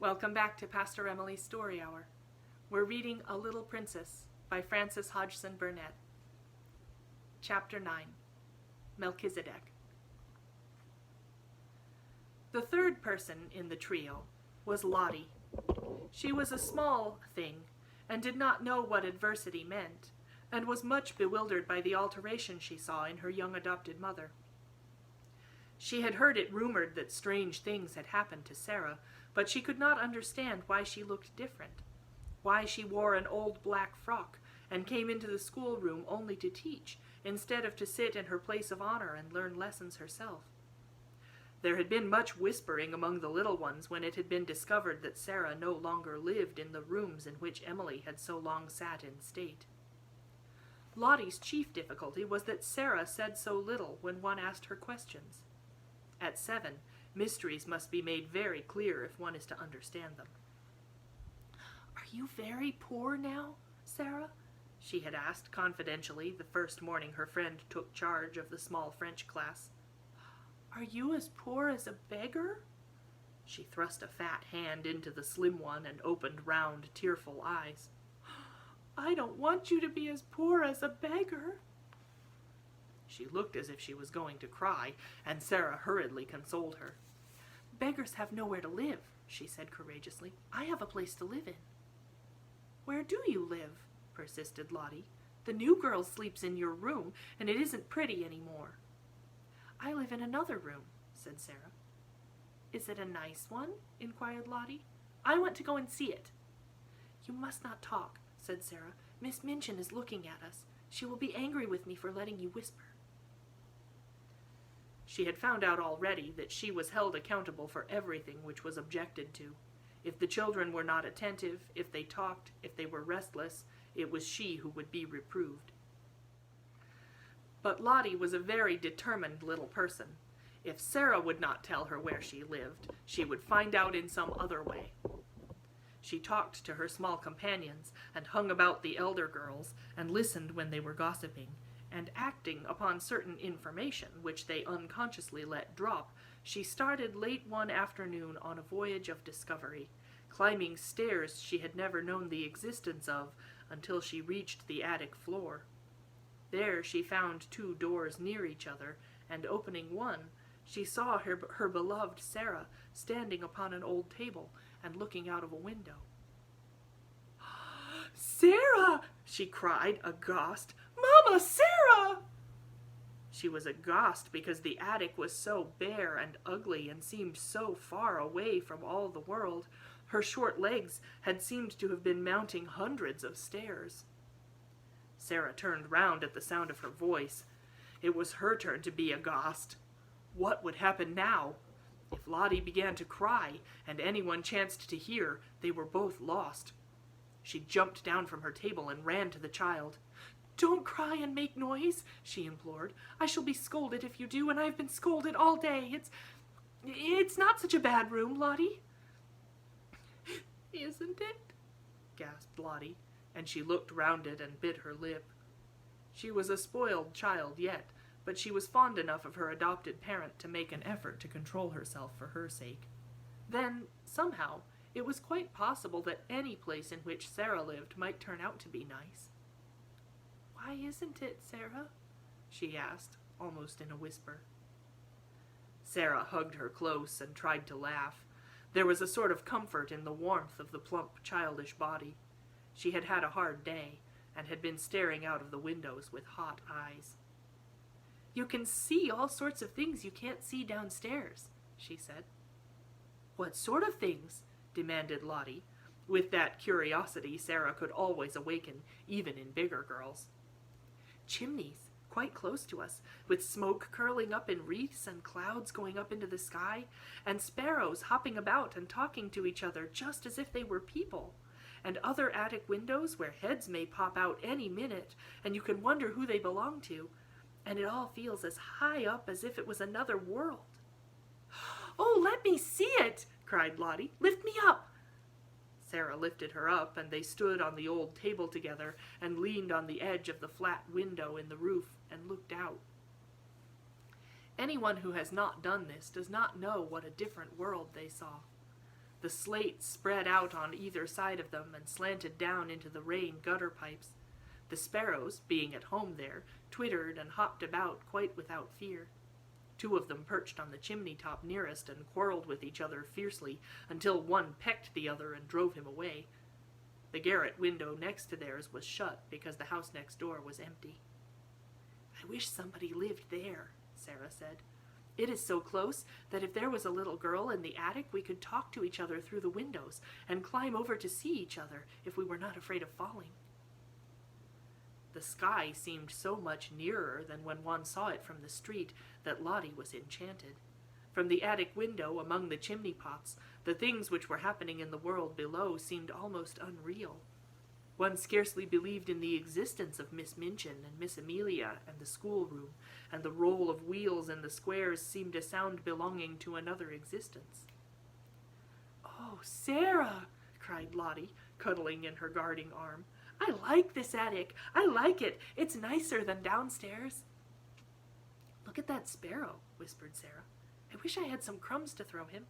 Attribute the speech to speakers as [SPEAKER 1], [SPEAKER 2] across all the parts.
[SPEAKER 1] Welcome back to Pastor Emilie's Story Hour. We're reading A Little Princess by Frances Hodgson Burnett. Chapter 9, Melchizedek. The third person in the trio was Lottie. She was a small thing and did not know what adversity meant, and was much bewildered by the alteration she saw in her young adopted mother. She had heard it rumored that strange things had happened to Sarah, but she could not understand why she looked different, why she wore an old black frock and came into the schoolroom only to teach, instead of to sit in her place of honor and learn lessons herself. There had been much whispering among the little ones when it had been discovered that Sarah no longer lived in the rooms in which Emilie had so long sat in state. Lottie's chief difficulty was that Sarah said so little when one asked her questions. At 7, mysteries must be made very clear if one is to understand them. "Are you very poor now, Sarah?" she had asked confidentially the first morning her friend took charge of the small French class. "Are you as poor as a beggar?" She thrust a fat hand into the slim one and opened round, tearful eyes. "I don't want you to be as poor as a beggar." She looked as if she was going to cry, and Sarah hurriedly consoled her. "Beggars have nowhere to live," she said courageously. "I have a place to live in." "Where do you live?" persisted Lottie. "The new girl sleeps in your room, and it isn't pretty any more." "I live in another room," said Sarah. "Is it a nice one?" inquired Lottie. "I want to go and see it." "You must not talk," said Sarah. "Miss Minchin is looking at us. She will be angry with me for letting you whisper." She had found out already that she was held accountable for everything which was objected to. If the children were not attentive, if they talked, if they were restless, it was she who would be reproved. But Lottie was a very determined little person. If Sarah would not tell her where she lived, she would find out in some other way. She talked to her small companions, and hung about the elder girls, and listened when they were gossiping, and acting upon certain information which they unconsciously let drop, she started late one afternoon on a voyage of discovery, climbing stairs she had never known the existence of until she reached the attic floor. There she found 2 doors near each other, and opening one, she saw her beloved Sarah standing upon an old table and looking out of a window. "Sarah!" she cried, aghast. "Mama, Sarah!" She was aghast because the attic was so bare and ugly and seemed so far away from all the world. Her short legs had seemed to have been mounting hundreds of stairs. Sarah turned round at the sound of her voice. It was her turn to be aghast. What would happen now? If Lottie began to cry, and anyone chanced to hear, they were both lost. She jumped down from her table and ran to the child. "Don't cry and make noise," she implored. "I shall be scolded if you do, and I've been scolded all day. It's not such a bad room, Lottie." "Isn't it?" gasped Lottie, and she looked round it and bit her lip. She was a spoiled child yet, but she was fond enough of her adopted parent to make an effort to control herself for her sake. Then, somehow, it was quite possible that any place in which Sarah lived might turn out to be nice. "Why isn't it, Sarah?" she asked, almost in a whisper. Sarah hugged her close and tried to laugh. There was a sort of comfort in the warmth of the plump, childish body. She had had a hard day, and had been staring out of the windows with hot eyes. "You can see all sorts of things you can't see downstairs," she said. "What sort of things?" demanded Lottie, with that curiosity Sarah could always awaken, even in bigger girls. "Chimneys, quite close to us, with smoke curling up in wreaths and clouds going up into the sky, and sparrows hopping about and talking to each other just as if they were people, and other attic windows where heads may pop out any minute, and you can wonder who they belong to, and it all feels as high up as if it was another world." "Oh, let me see it!" cried Lottie. "Lift me up!" Sarah lifted her up, and they stood on the old table together and leaned on the edge of the flat window in the roof and looked out. Anyone who has not done this does not know what a different world they saw. The slates spread out on either side of them and slanted down into the rain gutter pipes. The sparrows, being at home there, twittered and hopped about quite without fear. 2 of them perched on the chimney top nearest and quarreled with each other fiercely until one pecked the other and drove him away. The garret window next to theirs was shut because the house next door was empty. "I wish somebody lived there," Sarah said. "It is so close that if there was a little girl in the attic, we could talk to each other through the windows and climb over to see each other if we were not afraid of falling." The sky seemed so much nearer than when one saw it from the street that Lottie was enchanted. From the attic window among the chimney pots, the things which were happening in the world below seemed almost unreal. One scarcely believed in the existence of Miss Minchin and Miss Emilie and the schoolroom, and the roll of wheels in the squares seemed a sound belonging to another existence. "Oh, Sarah!" cried Lottie, cuddling in her guarding arm. "I like this attic. I like it. It's nicer than downstairs." "Look at that sparrow," whispered Sarah. "I wish I had some crumbs to throw him."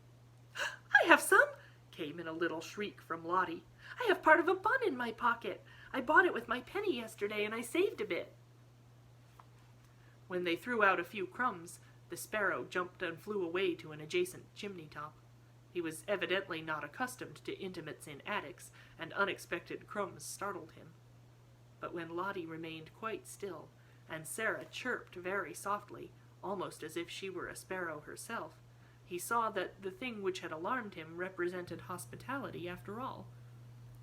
[SPEAKER 1] "I have some!" came in a little shriek from Lottie. "I have part of a bun in my pocket. I bought it with my penny yesterday, and I saved a bit." When they threw out a few crumbs, the sparrow jumped and flew away to an adjacent chimney top. He was evidently not accustomed to intimates in attics, and unexpected crumbs startled him. But when Lottie remained quite still, and Sarah chirped very softly, almost as if she were a sparrow herself, he saw that the thing which had alarmed him represented hospitality after all.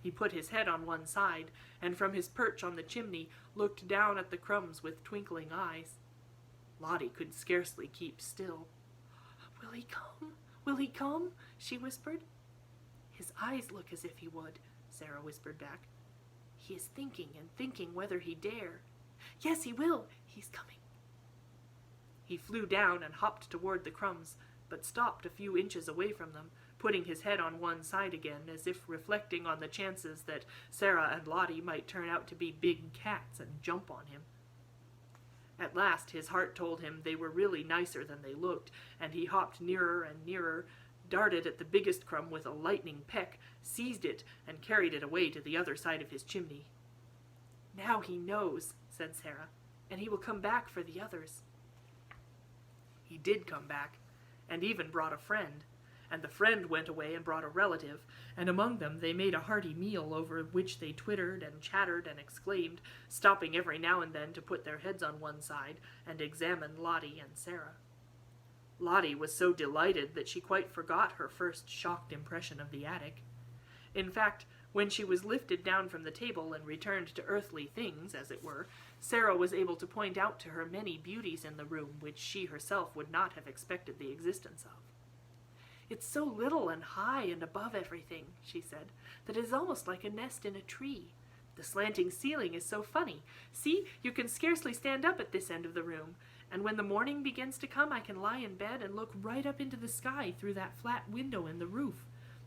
[SPEAKER 1] He put his head on one side, and from his perch on the chimney looked down at the crumbs with twinkling eyes. Lottie could scarcely keep still. "Will he come? Will he come?" she whispered. "His eyes look as if he would," Sarah whispered back. "He is thinking and thinking whether he dare. Yes, he will. He's coming." He flew down and hopped toward the crumbs, but stopped a few inches away from them, putting his head on one side again, as if reflecting on the chances that Sarah and Lottie might turn out to be big cats and jump on him. At last his heart told him they were really nicer than they looked, and he hopped nearer and nearer, darted at the biggest crumb with a lightning peck, seized it, and carried it away to the other side of his chimney. "Now he knows," said Sarah, "and he will come back for the others." He did come back, and even brought a friend, and the friend went away and brought a relative, and among them they made a hearty meal over which they twittered and chattered and exclaimed, stopping every now and then to put their heads on one side and examine Lottie and Sarah. Lottie was so delighted that she quite forgot her first shocked impression of the attic. In fact, when she was lifted down from the table and returned to earthly things, as it were, Sarah was able to point out to her many beauties in the room which she herself would not have expected the existence of. "It's so little and high and above everything," she said, "that it is almost like a nest in a tree. The slanting ceiling is so funny. See, you can scarcely stand up at this end of the room, and when the morning begins to come I can lie in bed and look right up into the sky through that flat window in the roof.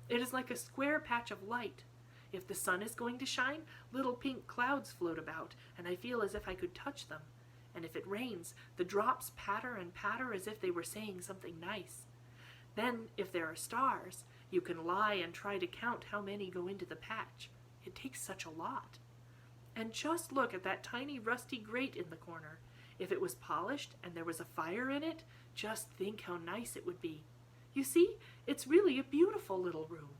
[SPEAKER 1] It is like a square patch of light. If the sun is going to shine, little pink clouds float about, and I feel as if I could touch them. And if it rains, the drops patter and patter as if they were saying something nice. Then, if there are stars, you can lie and try to count how many go into the patch. It takes such a lot. And just look at that tiny rusty grate in the corner. If it was polished and there was a fire in it, just think how nice it would be. You see, it's really a beautiful little room."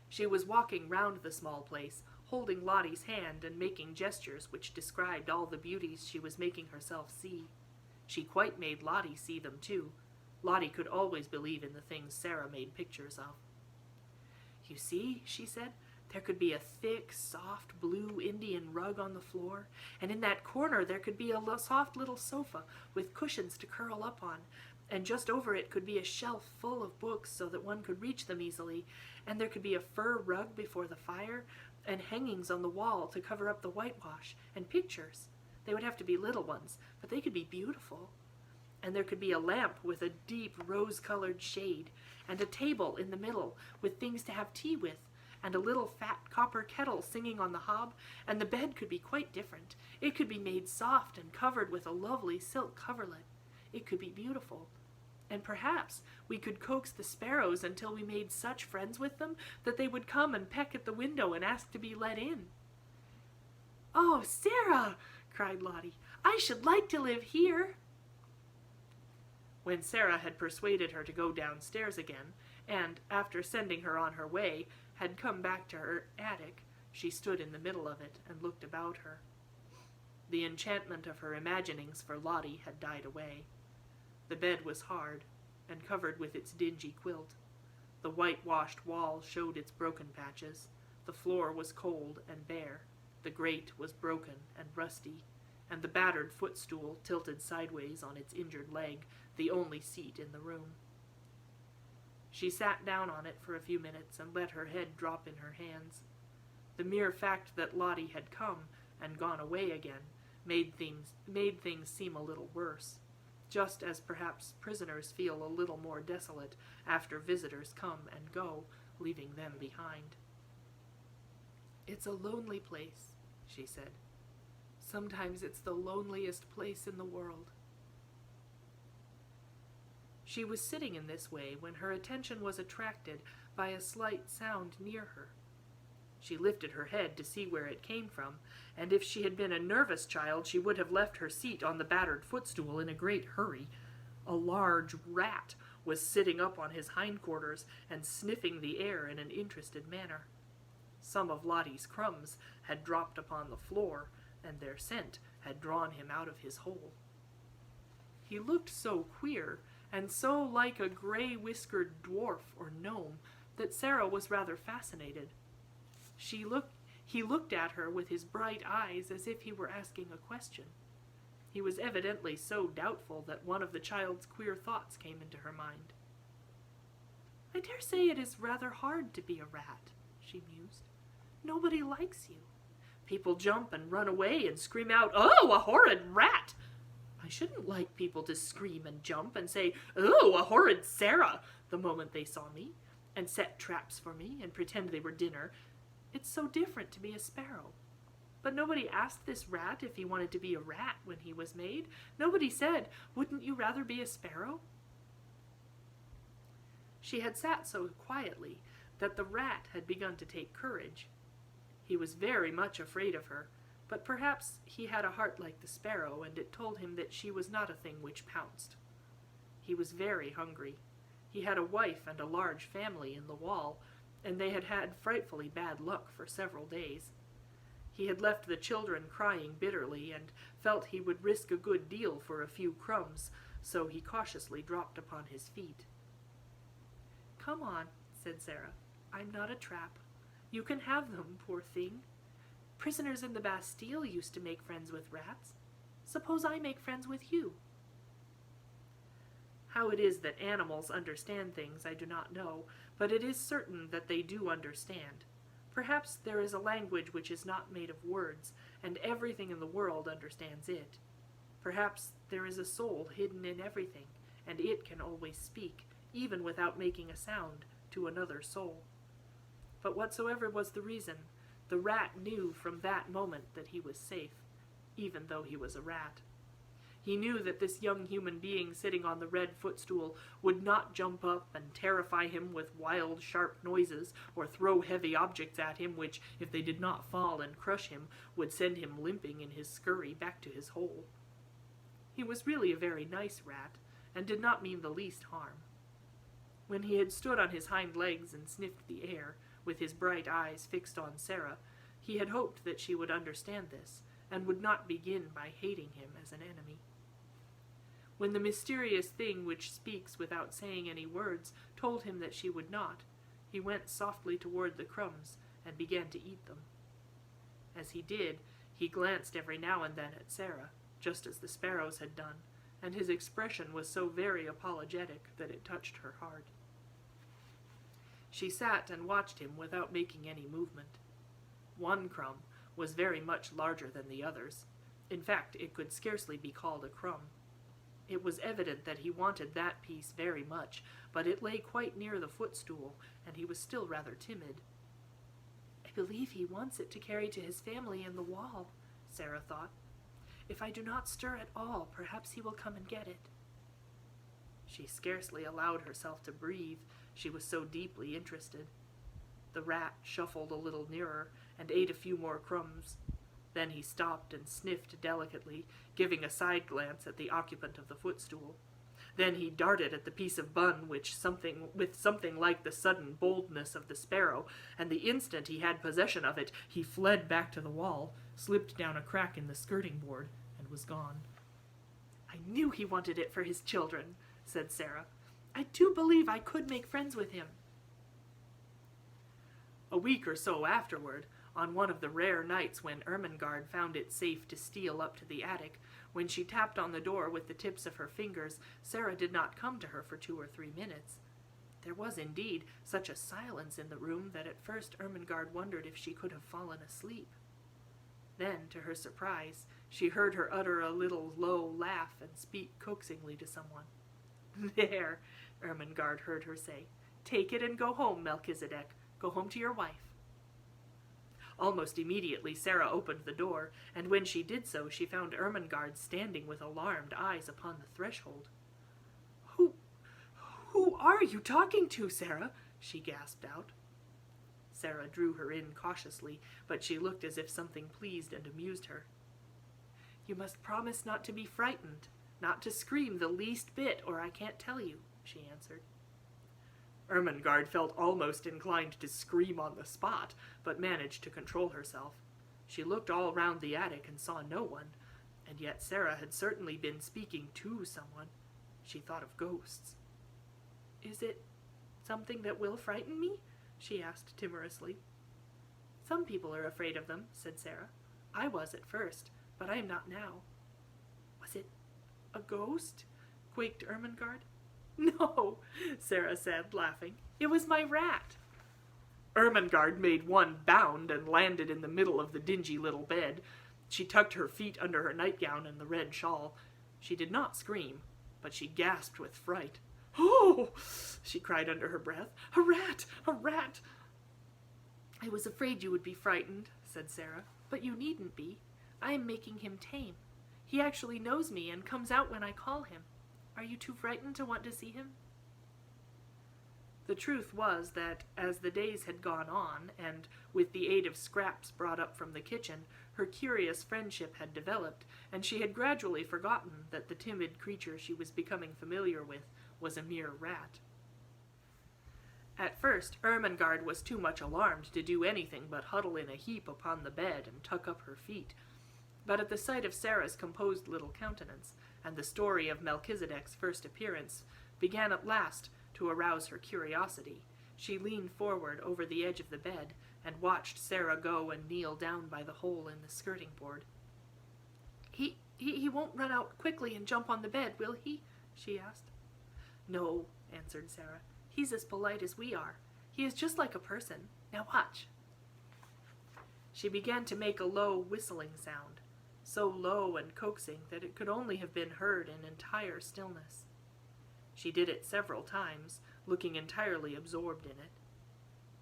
[SPEAKER 1] She was walking round the small place, holding Lottie's hand and making gestures which described all the beauties she was making herself see. She quite made Lottie see them too. Lottie could always believe in the things Sarah made pictures of. "You see," she said, "there could be a thick, soft blue Indian rug on the floor, and in that corner there could be a soft little sofa with cushions to curl up on, and just over it could be a shelf full of books so that one could reach them easily, and there could be a fur rug before the fire, and hangings on the wall to cover up the whitewash, and pictures. They would have to be little ones, but they could be beautiful. And there could be a lamp with a deep rose-colored shade, and a table in the middle with things to have tea with, and a little fat copper kettle singing on the hob, and the bed could be quite different. It could be made soft and covered with a lovely silk coverlet. It could be beautiful. and perhaps we could coax the sparrows until we made such friends with them that they would come and peck at the window and ask to be let in." "Oh, Sarah!" cried Lottie. "I should like to live here." When Sarah had persuaded her to go downstairs again, and, after sending her on her way, had come back to her attic, she stood in the middle of it and looked about her. The enchantment of her imaginings for Lottie had died away. The bed was hard, and covered with its dingy quilt. The whitewashed wall showed its broken patches. The floor was cold and bare. The grate was broken and rusty, and the battered footstool tilted sideways on its injured leg, the only seat in the room. She sat down on it for a few minutes and let her head drop in her hands. The mere fact that Lottie had come and gone away again made things seem a little worse, just as perhaps prisoners feel a little more desolate after visitors come and go, leaving them behind. "It's a lonely place," she said. "Sometimes it's the loneliest place in the world." She was sitting in this way when her attention was attracted by a slight sound near her. She lifted her head to see where it came from, and if she had been a nervous child, she would have left her seat on the battered footstool in a great hurry. A large rat was sitting up on his hindquarters and sniffing the air in an interested manner. Some of Lottie's crumbs had dropped upon the floor, and their scent had drawn him out of his hole. He looked so queer, and so like a gray-whiskered dwarf or gnome, that Sarah was rather fascinated. He looked at her with his bright eyes as if he were asking a question. He was evidently so doubtful that one of the child's queer thoughts came into her mind. "I dare say it is rather hard to be a rat," she mused. "Nobody likes you. People jump and run away and scream out, 'Oh, a horrid rat!' I shouldn't like people to scream and jump and say, 'Oh, a horrid Sarah!' the moment they saw me, and set traps for me and pretend they were dinner. It's so different to be a sparrow. But nobody asked this rat if he wanted to be a rat when he was made. Nobody said, 'Wouldn't you rather be a sparrow?'" She had sat so quietly that the rat had begun to take courage. He was very much afraid of her, but perhaps he had a heart like the sparrow, and it told him that she was not a thing which pounced. He was very hungry. He had a wife and a large family in the wall, and they had had frightfully bad luck for several days. He had left the children crying bitterly, and felt he would risk a good deal for a few crumbs, so he cautiously dropped upon his feet. "Come on," said Sarah. "I'm not a trap. You can have them, poor thing. Prisoners in the Bastille used to make friends with rats. Suppose I make friends with you." How it is that animals understand things I do not know, but it is certain that they do understand. Perhaps there is a language which is not made of words, and everything in the world understands it. Perhaps there is a soul hidden in everything, and it can always speak, even without making a sound, to another soul. But whatsoever was the reason, the rat knew from that moment that he was safe, even though he was a rat. He knew that this young human being sitting on the red footstool would not jump up and terrify him with wild, sharp noises, or throw heavy objects at him which, if they did not fall and crush him, would send him limping in his scurry back to his hole. He was really a very nice rat, and did not mean the least harm. When he had stood on his hind legs and sniffed the air, with his bright eyes fixed on Sarah, he had hoped that she would understand this, and would not begin by hating him as an enemy. When the mysterious thing which speaks without saying any words told him that she would not, he went softly toward the crumbs and began to eat them. As he did, he glanced every now and then at Sarah, just as the sparrows had done, and his expression was so very apologetic that it touched her heart. She sat and watched him without making any movement. One crumb was very much larger than the others. In fact, it could scarcely be called a crumb. It was evident that he wanted that piece very much, but it lay quite near the footstool, and he was still rather timid. "I believe he wants it to carry to his family in the wall," Sarah thought. "If I do not stir at all, perhaps he will come and get it." She scarcely allowed herself to breathe, she was so deeply interested. The rat shuffled a little nearer and ate a few more crumbs. Then he stopped and sniffed delicately, giving a side glance at the occupant of the footstool. Then he darted at the piece of bun with something like the sudden boldness of the sparrow, and the instant he had possession of it, he fled back to the wall, slipped down a crack in the skirting board, and was gone. "I knew he wanted it for his children," said Sarah. "I do believe I could make friends with him." A week or so afterward, on one of the rare nights when Ermengarde found it safe to steal up to the attic, when she tapped on the door with the tips of her fingers, Sarah did not come to her for 2 or 3 minutes. There was indeed such a silence in the room that at first Ermengarde wondered if she could have fallen asleep. Then, to her surprise, she heard her utter a little low laugh and speak coaxingly to someone. "There," Ermengarde heard her say. "Take it and go home, Melchizedek. Go home to your wife." Almost immediately Sarah opened the door, and when she did so she found Ermengarde standing with alarmed eyes upon the threshold. Who are you talking to, Sarah?" she gasped out. Sarah drew her in cautiously, but she looked as if something pleased and amused her. "You must promise not to be frightened, not to scream the least bit, or I can't tell you," she answered. Ermengarde felt almost inclined to scream on the spot, but managed to control herself. She looked all round the attic and saw no one, and yet Sarah had certainly been speaking to someone. She thought of ghosts. "Is it something that will frighten me?" she asked timorously. "Some people are afraid of them," said Sarah. "I was at first, but I am not now." "Was it a ghost?" quaked Ermengarde. "No," Sarah said, laughing. "It was my rat." Ermengarde made one bound and landed in the middle of the dingy little bed. She tucked her feet under her nightgown and the red shawl. She did not scream, but she gasped with fright. "Oh!" she cried under her breath. "A rat! A rat!" "I was afraid you would be frightened," said Sarah, "but you needn't be. I am making him tame. He actually knows me and comes out when I call him. Are you too frightened to want to see him?" The truth was that, as the days had gone on, and with the aid of scraps brought up from the kitchen, her curious friendship had developed, and she had gradually forgotten that the timid creature she was becoming familiar with was a mere rat. At first, Ermengarde was too much alarmed to do anything but huddle in a heap upon the bed and tuck up her feet. But at the sight of Sarah's composed little countenance, and the story of Melchizedek's first appearance began at last to arouse her curiosity, she leaned forward over the edge of the bed and watched Sarah go and kneel down by the hole in the skirting board. He won't run out quickly and jump on the bed, will he?" she asked. "No," answered Sarah. "He's as polite as we are. He is just like a person. Now watch." She began to make a low whistling sound, so low and coaxing that it could only have been heard in entire stillness. She did it several times, looking entirely absorbed in it.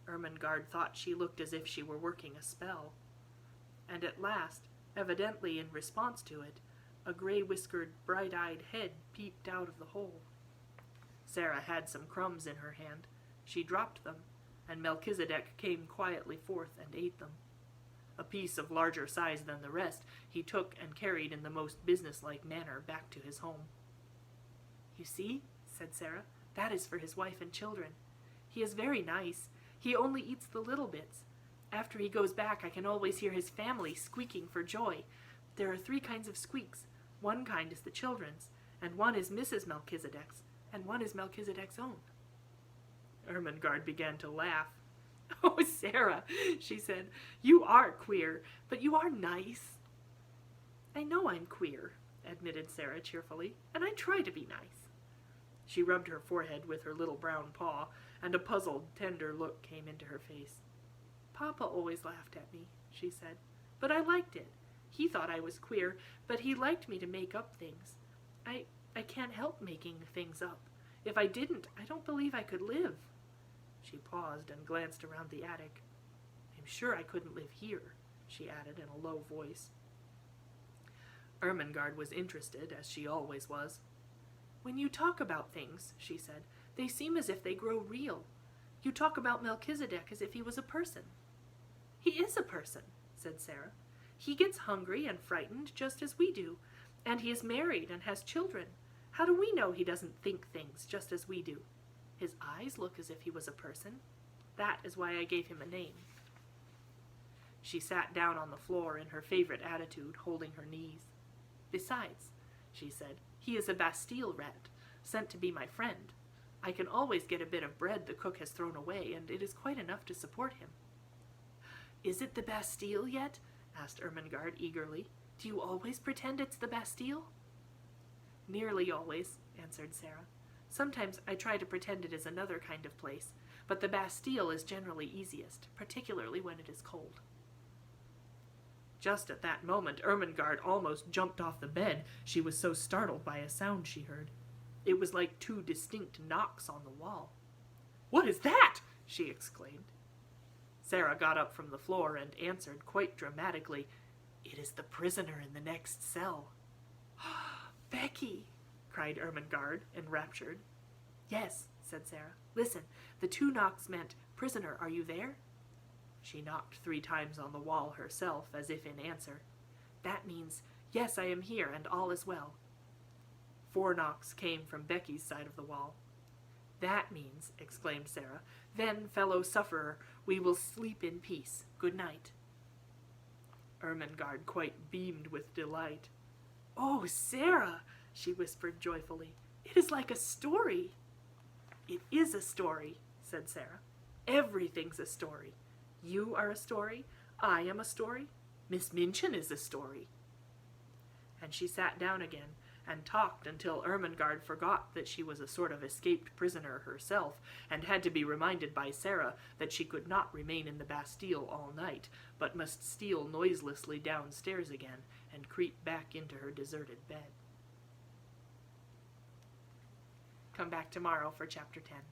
[SPEAKER 1] Ermengarde thought she looked as if she were working a spell. And at last, evidently in response to it, a gray-whiskered, bright-eyed head peeped out of the hole. Sarah had some crumbs in her hand. She dropped them, and Melchizedek came quietly forth and ate them. A piece of larger size than the rest he took and carried in the most businesslike manner back to his home. "You see," said Sarah, "that is for his wife and children. He is very nice. He only eats the little bits. After he goes back I can always hear his family squeaking for joy. There are 3 kinds of squeaks. One kind is the children's, and one is Mrs. Melchizedek's, and one is Melchizedek's own." Ermengarde began to laugh. "Oh, Sarah," she said, "you are queer, but you are nice." "I know I'm queer," admitted Sarah cheerfully, "and I try to be nice." She rubbed her forehead with her little brown paw, and a puzzled, tender look came into her face. "Papa always laughed at me," she said, "but I liked it. He thought I was queer, but he liked me to make up things. I can't help making things up. If I didn't, I don't believe I could live." She paused and glanced around the attic. "I'm sure I couldn't live here," she added in a low voice. Ermengarde was interested, as she always was. "When you talk about things," she said, "they seem as if they grow real. You talk about Melchizedek as if he was a person." "He is a person," said Sarah. "He gets hungry and frightened just as we do, and he is married and has children. How do we know he doesn't think things just as we do? His eyes look as if he was a person. That is why I gave him a name." She sat down on the floor in her favorite attitude, holding her knees. "Besides," she said, "he is a Bastille rat, sent to be my friend. I can always get a bit of bread the cook has thrown away, and it is quite enough to support him." "Is it the Bastille yet?" asked Ermengarde eagerly. "Do you always pretend it's the Bastille?" "Nearly always," answered Sarah. "Sometimes I try to pretend it is another kind of place, but the Bastille is generally easiest, particularly when it is cold." Just at that moment, Ermengarde almost jumped off the bed. She was so startled by a sound she heard. It was like two distinct knocks on the wall. "What is that?" she exclaimed. Sarah got up from the floor and answered quite dramatically, "It is the prisoner in the next cell." "Becky!" cried Ermengarde, enraptured. "Yes," said Sarah. "Listen, the two knocks meant, 'Prisoner, are you there?'" She knocked 3 times on the wall herself, as if in answer. "That means, 'Yes, I am here, and all is well.'" 4 knocks came from Becky's side of the wall. "That means," exclaimed Sarah, "'Then, fellow sufferer, we will sleep in peace. Good night.'" Ermengarde quite beamed with delight. "Oh, Sarah," she whispered joyfully, "it is like a story." "It is a story," said Sarah. "Everything's a story. You are a story. I am a story. Miss Minchin is a story." And she sat down again and talked until Ermengarde forgot that she was a sort of escaped prisoner herself, and had to be reminded by Sarah that she could not remain in the Bastille all night, but must steal noiselessly downstairs again and creep back into her deserted bed. Come back tomorrow for Chapter 10.